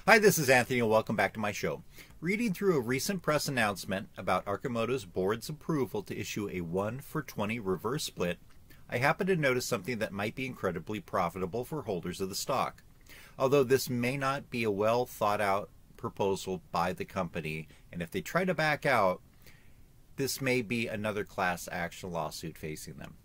Hi, this is Anthony and welcome back to my show. Reading through a recent press announcement about Arcimoto's board's approval to issue a 1-for-20 reverse split, I happened to notice something that might be incredibly profitable for holders of the stock. Although this may not be a well thought out proposal by the company, and if they try to back out, this may be another class action lawsuit facing them.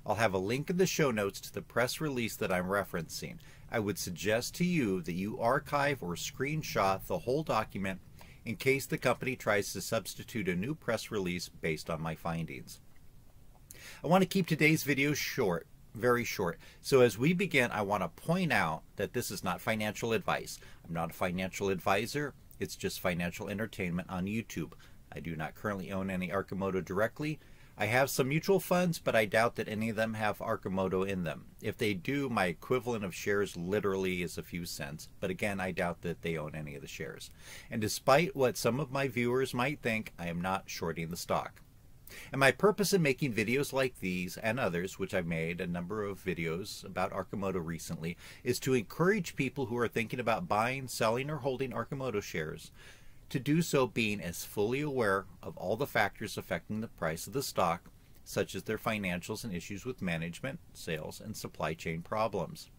I'll have a link in the show notes to the press release that I'm referencing. I would suggest to you that you archive or screenshot the whole document in case the company tries to substitute a new press release based on my findings. I want to keep today's video short, very short. So as we begin, I want to point out that this is not financial advice. I'm not a financial advisor. It's just financial entertainment on YouTube. I do not currently own any Arcimoto directly. I have some mutual funds, but I doubt that any of them have Arcimoto in them. If they do, my equivalent of shares literally is a few cents. But again, I doubt that they own any of the shares. And despite what some of my viewers might think, I am not shorting the stock. And my purpose in making videos like these and others, which I've made a number of videos about Arcimoto recently, is to encourage people who are thinking about buying, selling, or holding Arcimoto shares to do so being as fully aware of all the factors affecting the price of the stock, such as their financials and issues with management, sales, and supply chain problems.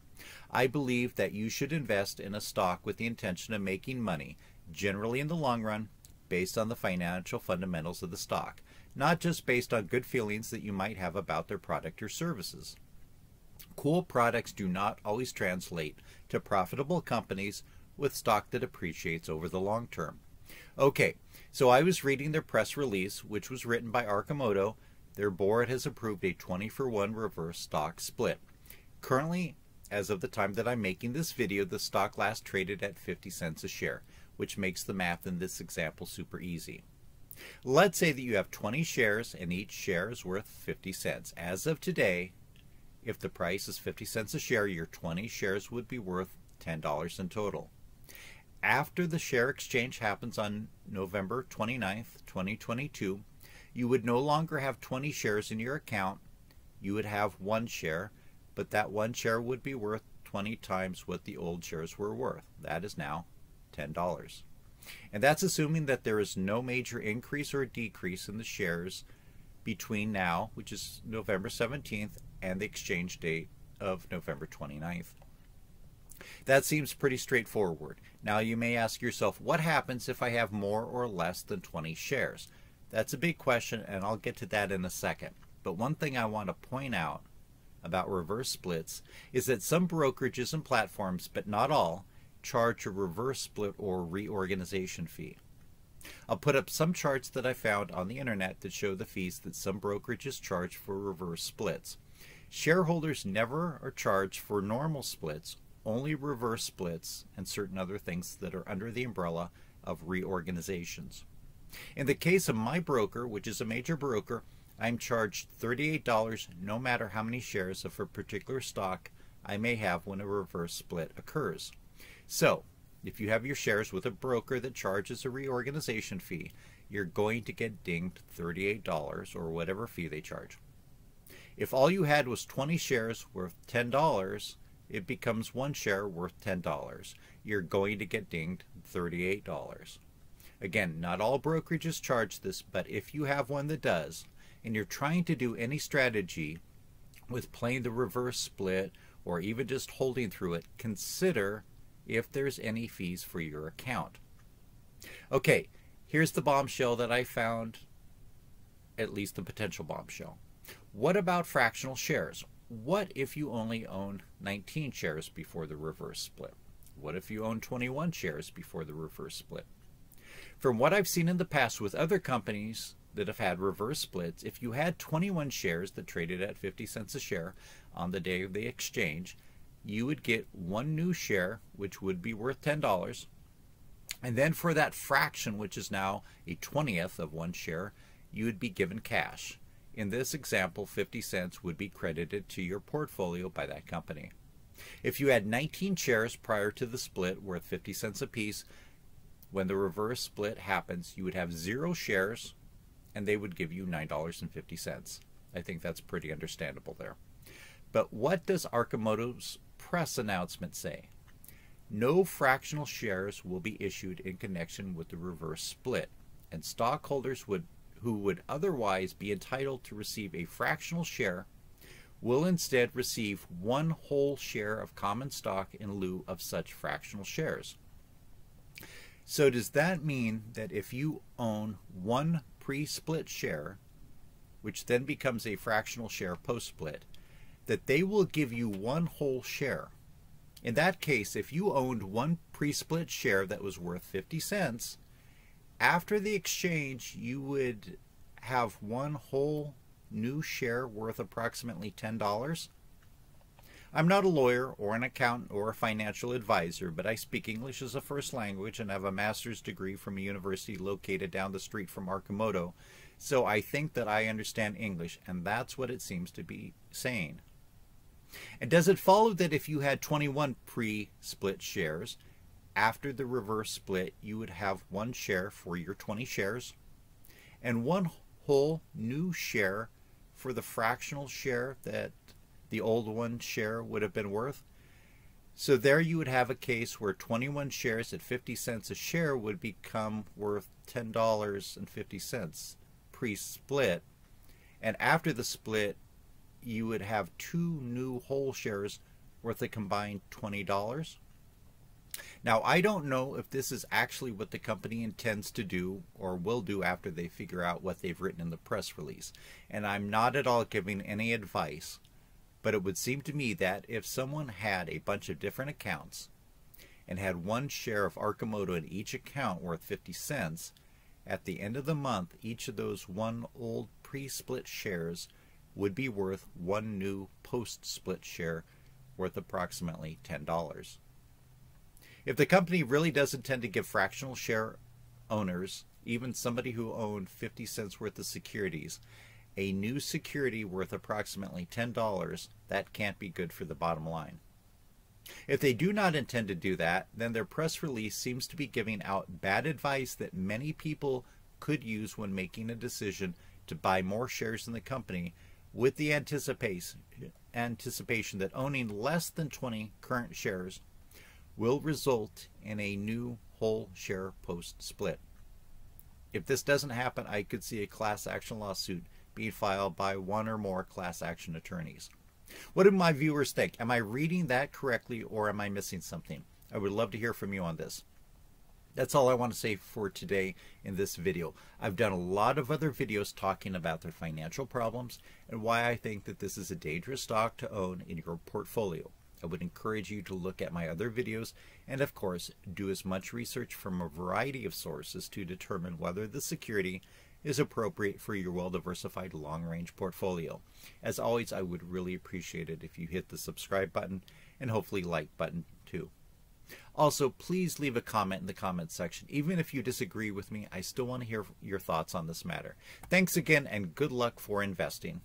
I believe that you should invest in a stock with the intention of making money, generally in the long run, based on the financial fundamentals of the stock, not just based on good feelings that you might have about their product or services. Cool products do not always translate to profitable companies with stock that appreciates over the long term. Okay, so I was reading their press release, which was written by Arcimoto. Their board has approved a 20-for-1 reverse stock split. Currently, as of the time that I'm making this video, the stock last traded at 50 cents a share, which makes the math in this example super easy. Let's say that you have 20 shares and each share is worth 50 cents. As of today, if the price is 50 cents a share, your 20 shares would be worth $10 in total. After the share exchange happens on November 29th, 2022, you would no longer have 20 shares in your account. You would have one share, but that one share would be worth 20 times what the old shares were worth. That is now $10. And that's assuming that there is no major increase or decrease in the shares between now, which is November 17th, and the exchange date of November 29th. That seems pretty straightforward. Now you may ask yourself, what happens if I have more or less than 20 shares? That's a big question, and I'll get to that in a second. But one thing I want to point out about reverse splits is that some brokerages and platforms, but not all, charge a reverse split or reorganization fee. I'll put up some charts that I found on the internet that show the fees that some brokerages charge for reverse splits. Shareholders never are charged for normal splits, only reverse splits and certain other things that are under the umbrella of reorganizations. In the case of my broker, which is a major broker, I'm charged $38 no matter how many shares of a particular stock I may have when a reverse split occurs. So, if you have your shares with a broker that charges a reorganization fee, you're going to get dinged $38 or whatever fee they charge. If all you had was 20 shares worth $10, it becomes one share worth $10. You're going to get dinged $38. Again, not all brokerages charge this, but if you have one that does, and you're trying to do any strategy with playing the reverse split or even just holding through it, consider if there's any fees for your account. Okay, here's the bombshell that I found, at least the potential bombshell. What about fractional shares? What if you only own 19 shares before the reverse split? What if you own 21 shares before the reverse split? From what I've seen in the past with other companies that have had reverse splits, if you had 21 shares that traded at 50 cents a share on the day of the exchange, you would get one new share, which would be worth $10. And then for that fraction, which is now a 20th of one share, you would be given cash. In this example, 50 cents would be credited to your portfolio by that company. If you had 19 shares prior to the split worth 50 cents apiece, when the reverse split happens, you would have 0 shares and they would give you $9.50. I think that's pretty understandable there. But what does Arcimoto's press announcement say? no fractional shares will be issued in connection with the reverse split, and stockholders who would otherwise be entitled to receive a fractional share will instead receive one whole share of common stock in lieu of such fractional shares. So does that mean that if you own one pre-split share, which then becomes a fractional share post-split, that they will give you one whole share? In that case, if you owned one pre-split share that was worth 50 cents, after the exchange you would have one whole new share worth approximately $10. I'm not a lawyer or an accountant or a financial advisor, but I speak English as a first language and have a master's degree from a university located down the street from Arcimoto, so I think that I understand English, and that's what it seems to be saying. And does it follow that if you had 21 pre-split shares, after the reverse split you would have one share for your 20 shares and one whole new share for the fractional share that the old one share would have been worth? So there you would have a case where 21 shares at 50 cents a share would become worth $10.50 pre-split, and after the split you would have two new whole shares worth a combined $20. Now, I don't know if this is actually what the company intends to do or will do after they figure out what they've written in the press release, and I'm not at all giving any advice, but it would seem to me that if someone had a bunch of different accounts and had one share of Arcimoto in each account worth 50 cents, at the end of the month each of those one old pre-split shares would be worth one new post-split share worth approximately $10. If the company really does intend to give fractional share owners, even somebody who owned 50 cents worth of securities, a new security worth approximately $10, that can't be good for the bottom line. If they do not intend to do that, then their press release seems to be giving out bad advice that many people could use when making a decision to buy more shares in the company, with the anticipation that owning less than 20 current shares will result in a new whole share post-split. If this doesn't happen, I could see a class action lawsuit being filed by one or more class action attorneys. What do my viewers think? Am I reading that correctly, or am I missing something? I would love to hear from you on this. That's all I want to say for today in this video. I've done a lot of other videos talking about their financial problems and why I think that this is a dangerous stock to own in your portfolio. I would encourage you to look at my other videos and, of course, do as much research from a variety of sources to determine whether the security is appropriate for your well-diversified long-range portfolio. As always, I would really appreciate it if you hit the subscribe button and hopefully like button too. Also, please leave a comment in the comment section. Even if you disagree with me, I still want to hear your thoughts on this matter. Thanks again, and good luck for investing.